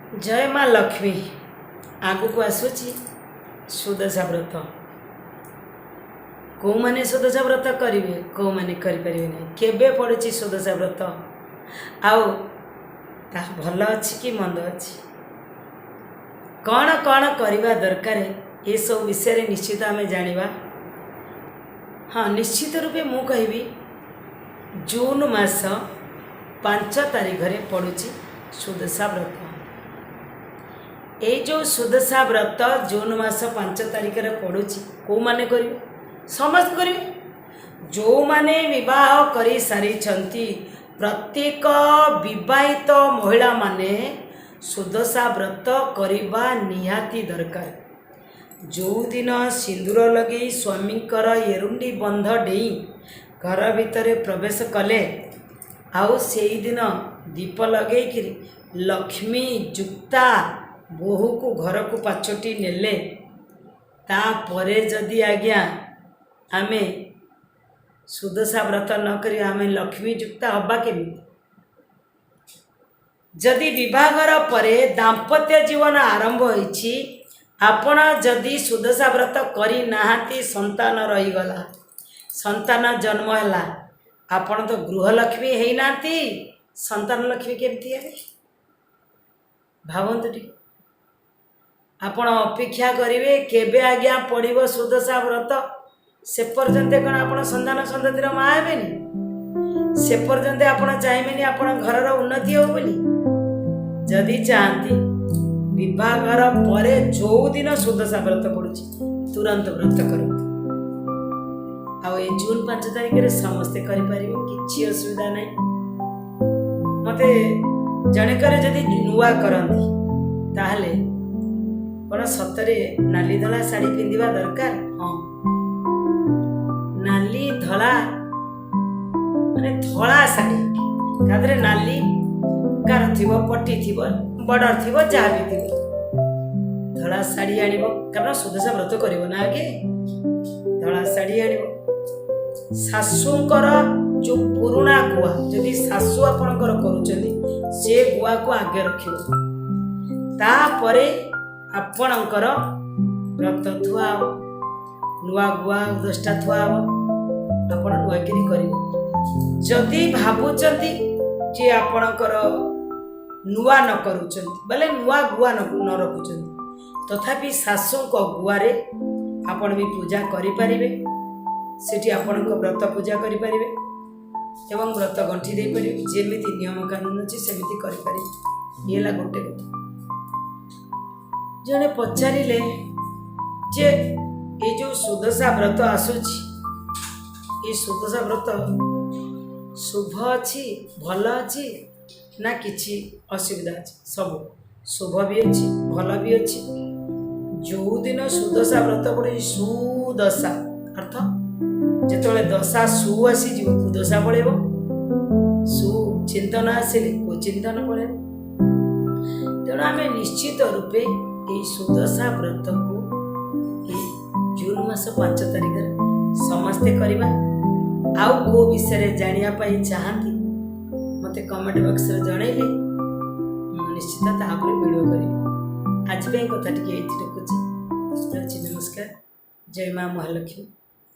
जय माँ लक्ष्मी आगु को आसूची सुदशा व्रत कौ मैंने सुदशा व्रत करेंगे कौ मैंने करें केबे पड़े सुदशा व्रत आउ भल अच्छी कि मंद अच्छी कौन कौन करवा दरकार ये सब विषय निश्चित आम जाना। हाँ निश्चित रूपे मु कहि जून मास 5 तारीख पड़ुची सुदशा व्रत। ये जो सुदशा व्रत जून मास 5 तारीख पड़ुची कौ माने करिवे समस्त करिवे जो माने विवाह करी सारी प्रत्येक विवाहित महिला माने सुदशा व्रत करवा निहाती दरकार। जो दिन सिंदूर लगे स्वामींकर एरुंडी बंध डेई घर भितर प्रवेश कले आउ से दिन दीप लगे लक्ष्मी जुक्ता बोहू को घर को पाचोटी नेले तापरे जदि आज्ञा आमे सुदशा व्रत न करी आमे लक्ष्मी जुक्ता हवा केमी। जदि विवाहर परे दाम्पत्य जीवन आरंभ होइछि आपण जदि सुदशा व्रत करी नाहाती संतान रहीगला संतान जन्म है आपण तो गृहलक्ष्मी है नाती संतान लक्ष्मी केमती है भावंतु टी आपण अपेक्षा करेंगे केबे आज्ञा पड़ो सुदशा व्रत से पर्यंत कौन आप संतान संततिर माँ हेनी से पर्यंत आपण चाहिए आपण घर उन्नति हो बोली जदि चाहती विवाहर परे जो दिन सुदशा व्रत पड़ुची तुरंत व्रत करते आ जून 5 तारीख समस्ते करें किसी असुविधा नहीं। मते जणकर जदि नुआ करती ताहले कौन सतरे नाली धला शाढ़ी पिंधा दरकार। हाँ नाली धला माने धला शाढ़ी तादरे नाली कार थी पट्टी थी बॉर्डर थी जहाँ भी थी धला शाढ़ी आण कारण सुदशा व्रत कर आगे धला शाढ़ी आण शाशुंकर जो पुराणा गुआ जदि शाशु आपणकर करुचंदी से गुआ को आगे रखिबो तापरे आपणकर व्रत थुआ नुआ गुआ 10टा थुआ आपण नुआकिरी करिबो। जदि भाबुचंदी जे आपणकर नुआ न करुचंदी बोले नुआ गुआ न रखुचंदी तथापि शाशुंक गुआरे आपण भी पूजा करि परिबे सेठी आपणक व्रत पूजा करि परिबे एवं व्रत गंठी दे परिबे जेमिति नियम कानून अछि सेमिति करि परिबे। ये ला गोटे कथा जने पचारिले जे ए जो सुदशा व्रत आसुची ये सुदशा व्रत शुभ अच्छी भल अच्छी ना किछि असुविधा अच्छी सब शुभ भी अच्छी भल भी अच्छी। जो दिन सुदशा व्रत पड़े सुदशा अर्थ जिते दशा सु आसी कुदशा पड़ेब सु चिंतन आसिले कुचिंतन पड़े। तेणु आम निश्चित रूपे ये सुदशा व्रत को जून मास 5 तारीख समस्ते करवा। आउ को विषय जानापी चाहती मत कमेंट बॉक्स रे जनइले निश्चित तापर वीडियो करी। आज कथा टी रखुची। नमस्कार। जय माँ महालक्ष्मी।